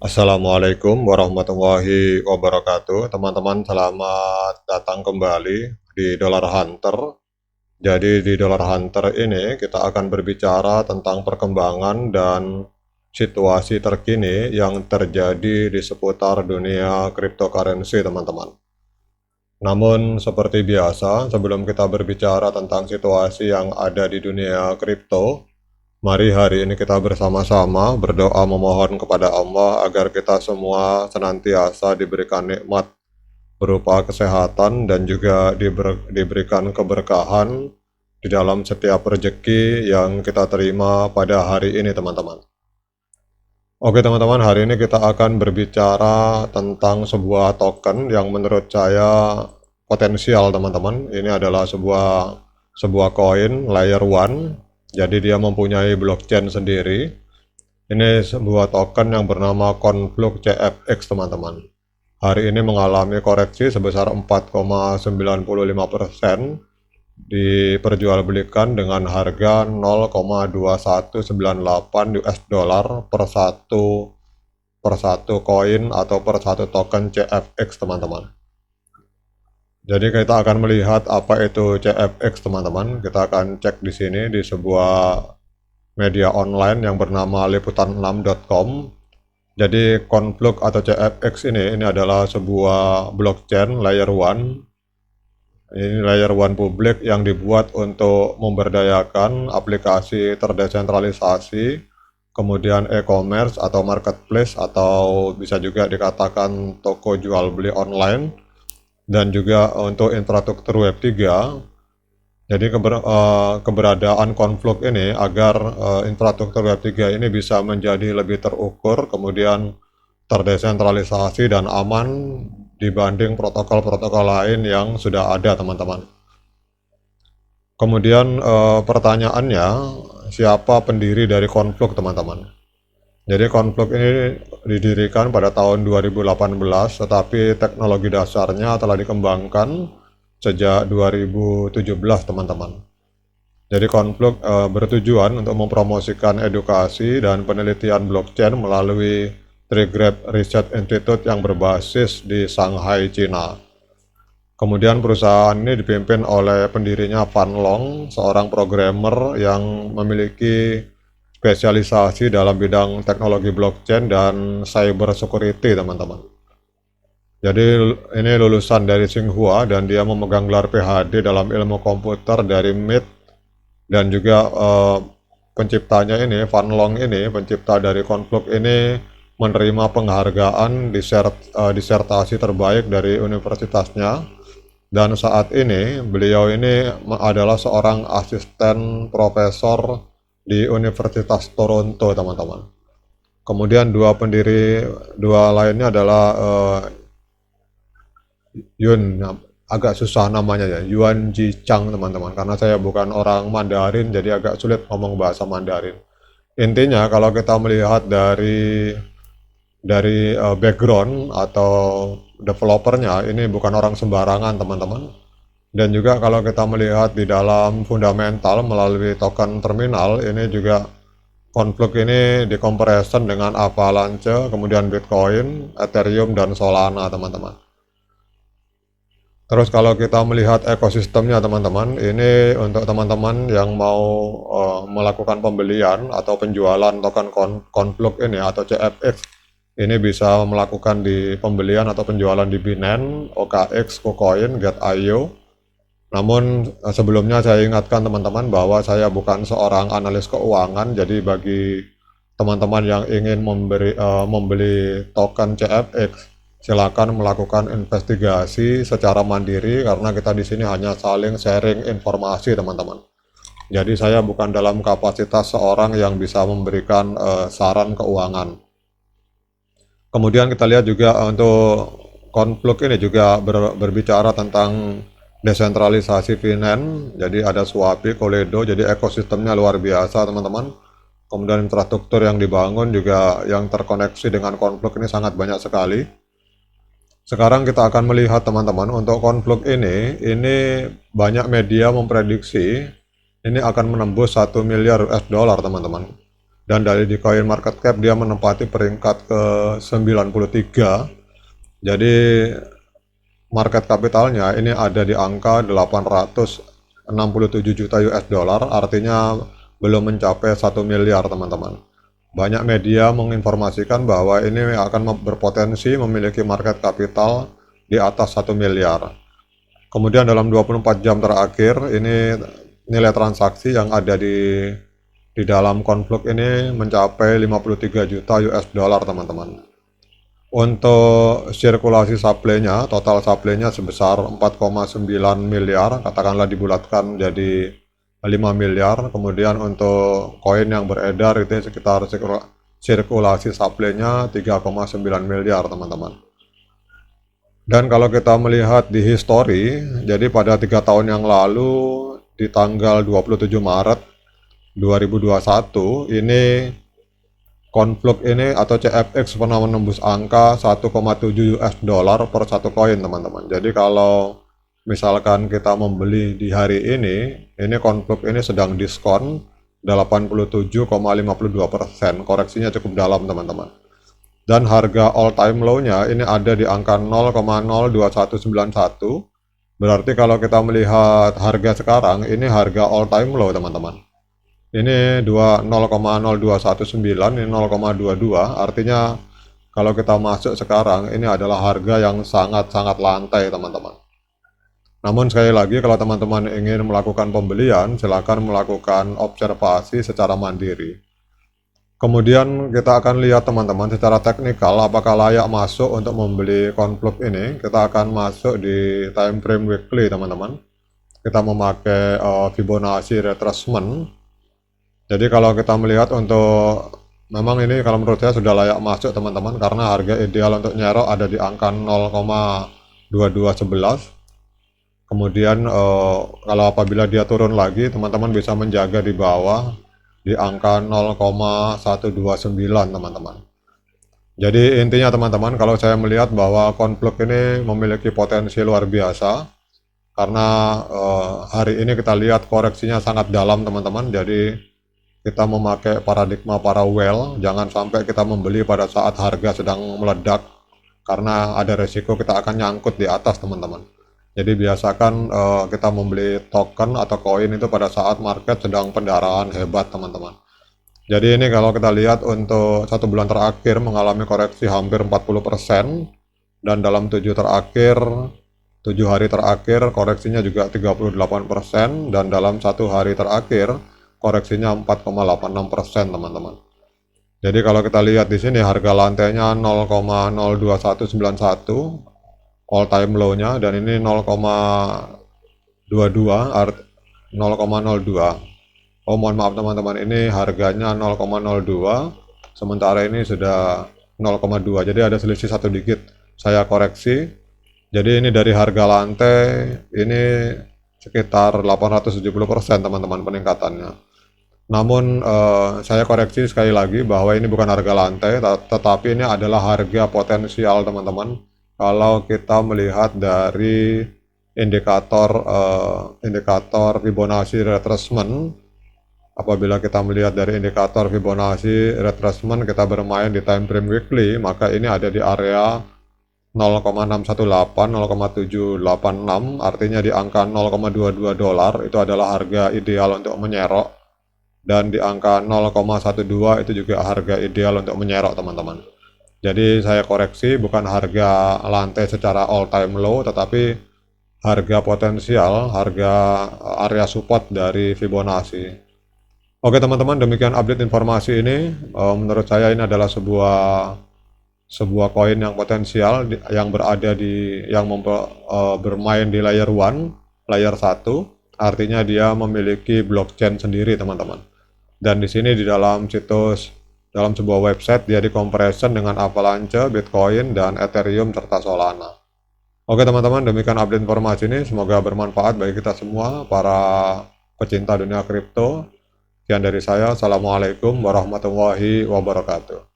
Assalamualaikum warahmatullahi wabarakatuh. Teman-teman, selamat datang kembali di Dollar Hunter. Jadi di Dollar Hunter ini kita akan berbicara tentang perkembangan dan situasi terkini yang terjadi di seputar dunia cryptocurrency, teman-teman. Namun seperti biasa, sebelum kita berbicara tentang situasi yang ada di dunia kripto, mari hari ini kita bersama-sama berdoa memohon kepada Allah agar kita semua senantiasa diberikan nikmat berupa kesehatan dan juga diberikan keberkahan di dalam setiap rezeki yang kita terima pada hari ini, teman-teman. Oke, teman-teman, hari ini kita akan berbicara tentang sebuah token yang menurut saya potensial, teman-teman. Ini adalah sebuah koin layer one. Jadi dia mempunyai blockchain sendiri. Ini sebuah token yang bernama Conflux CFX, teman-teman. Hari ini mengalami koreksi sebesar 4,95%, diperjualbelikan dengan harga 0,2198 US dollar per satu koin atau per satu token CFX, teman-teman. Jadi kita akan melihat apa itu CFX, teman-teman. Kita akan cek di sini di sebuah media online yang bernama liputan6.com. Jadi Conflux atau CFX ini adalah sebuah blockchain layer one. Ini layer one publik yang dibuat untuk memberdayakan aplikasi terdesentralisasi, kemudian e-commerce atau marketplace, atau bisa juga dikatakan toko jual beli online, dan juga untuk infrastruktur Web 3. Jadi keberadaan Conflux ini agar infrastruktur Web 3 ini bisa menjadi lebih terukur, kemudian terdesentralisasi dan aman dibanding protokol-protokol lain yang sudah ada, teman-teman. Kemudian pertanyaannya, siapa pendiri dari Conflux, teman-teman? Jadi Conflux ini didirikan pada tahun 2018, tetapi teknologi dasarnya telah dikembangkan sejak 2017, teman-teman. Jadi Conflux bertujuan untuk mempromosikan edukasi dan penelitian blockchain melalui Triggraph Research Institute yang berbasis di Shanghai, China. Kemudian perusahaan ini dipimpin oleh pendirinya Fan Long, seorang programmer yang memiliki spesialisasi dalam bidang teknologi blockchain dan cyber security, teman-teman. Jadi ini lulusan dari Tsinghua dan dia memegang gelar PhD dalam ilmu komputer dari MIT, dan juga penciptanya ini, Fan Long ini, pencipta dari Conflux ini, menerima penghargaan disertasi terbaik dari universitasnya, dan saat ini beliau ini adalah seorang asisten profesor di Universitas Toronto, teman-teman. Kemudian dua lainnya adalah Yun, agak susah namanya ya, Yuan Ji Chang, teman-teman, karena saya bukan orang Mandarin jadi agak sulit ngomong bahasa Mandarin. Intinya kalau kita melihat dari background atau developernya, ini bukan orang sembarangan, teman-teman. Dan juga kalau kita melihat di dalam fundamental melalui token terminal, ini juga Conflux ini dikompression dengan Avalanche, kemudian Bitcoin, Ethereum, dan Solana, teman-teman. Terus kalau kita melihat ekosistemnya, teman-teman, ini untuk teman-teman yang mau melakukan pembelian atau penjualan token Conflux ini atau CFX, ini bisa melakukan di pembelian atau penjualan di Binance, OKX, KuCoin, Get.io. Namun sebelumnya saya ingatkan teman-teman bahwa saya bukan seorang analis keuangan, jadi bagi teman-teman yang ingin membeli token CFX, silakan melakukan investigasi secara mandiri karena kita di sini hanya saling sharing informasi, teman-teman. Jadi saya bukan dalam kapasitas seorang yang bisa memberikan saran keuangan. Kemudian kita lihat juga untuk Conflux ini juga berbicara tentang desentralisasi finance. Jadi ada Swapi, Koledo, jadi ekosistemnya luar biasa, teman-teman. Kemudian infrastruktur yang dibangun juga yang terkoneksi dengan Conflux ini sangat banyak sekali. Sekarang kita akan melihat, teman-teman, untuk Conflux ini banyak media memprediksi ini akan menembus 1 miliar US dollar, teman-teman. dan dari di Coin Market Cap dia menempati peringkat ke 93. Jadi market kapitalnya ini ada di angka 867 juta US dollar, artinya belum mencapai 1 miliar teman-teman. Banyak media menginformasikan bahwa ini akan berpotensi memiliki market kapital di atas 1 miliar. Kemudian dalam 24 jam terakhir ini nilai transaksi yang ada di dalam konflik ini mencapai 53 juta US dollar teman-teman. Untuk sirkulasi supply-nya, total supply-nya sebesar 4,9 miliar, katakanlah dibulatkan jadi 5 miliar. Kemudian untuk koin yang beredar itu sekitar sirkulasi supply-nya 3,9 miliar teman-teman. Dan kalau kita melihat di history, jadi pada 3 tahun yang lalu di tanggal 27 Maret 2021 ini konflik ini atau CFX pernah menembus angka 1,7 US dollar per satu koin teman-teman. Jadi kalau misalkan kita membeli di hari ini konflik ini sedang diskon 87,52%, koreksinya cukup dalam teman-teman. Dan harga all time low-nya ini ada di angka 0,02191. Berarti kalau kita melihat harga sekarang, ini harga all time low teman-teman. Ini 0,0219, ini 0,22, artinya kalau kita masuk sekarang ini adalah harga yang sangat-sangat lantai teman-teman. Namun sekali lagi kalau teman-teman ingin melakukan pembelian, silakan melakukan observasi secara mandiri. Kemudian kita akan lihat teman-teman secara teknikal apakah layak masuk untuk membeli konflik ini. Kita akan masuk di time frame weekly teman-teman. Kita memakai Fibonacci retracement. Jadi kalau kita melihat untuk memang ini kalau menurut saya sudah layak masuk teman-teman, karena harga ideal untuk nyerok ada di angka 0,2211. Kemudian kalau apabila dia turun lagi teman-teman bisa menjaga di bawah di angka 0,129 teman-teman. Jadi intinya teman-teman, kalau saya melihat bahwa konflik ini memiliki potensi luar biasa, karena hari ini kita lihat koreksinya sangat dalam teman-teman. Jadi kita memakai paradigma parallel, jangan sampai kita membeli pada saat harga sedang meledak, karena ada resiko kita akan nyangkut di atas teman-teman. Jadi biasakan kita membeli token atau koin itu pada saat market sedang pendarahan hebat teman-teman. Jadi ini kalau kita lihat untuk 1 bulan terakhir mengalami koreksi hampir 40%, dan dalam 7 hari terakhir koreksinya juga 38%, dan dalam 1 hari terakhir koreksinya 4,86% teman-teman. Jadi kalau kita lihat di sini harga lantainya 0,02191 all time low-nya, dan ini 0,02. Oh mohon maaf teman-teman, ini harganya 0,02, sementara ini sudah 0,2, jadi ada selisih 1 digit. Saya koreksi, jadi ini dari harga lantai ini sekitar 870% teman-teman peningkatannya. Namun saya koreksi sekali lagi bahwa ini bukan harga lantai, tetapi ini adalah harga potensial teman-teman. Kalau kita melihat dari indikator Fibonacci retracement, apabila kita melihat dari indikator Fibonacci retracement kita bermain di time frame weekly, maka ini ada di area 0,618, 0,786, artinya di angka 0,22 dolar itu adalah harga ideal untuk menyerok. Dan di angka 0,12 itu juga harga ideal untuk menyerok teman-teman. Jadi saya koreksi, bukan harga lantai secara all time low, tetapi harga potensial, harga area support dari Fibonacci. Oke teman-teman, demikian update informasi ini. Menurut saya ini adalah sebuah koin yang potensial yang berada bermain di layer 1, layer 1, artinya dia memiliki blockchain sendiri teman-teman. Dan di sini di dalam sebuah website dia di-compression dengan Avalanche, Bitcoin, dan Ethereum serta Solana. Oke teman-teman, demikian update informasi ini, semoga bermanfaat bagi kita semua para pecinta dunia kripto. Sekian dari saya, assalamualaikum warahmatullahi wabarakatuh.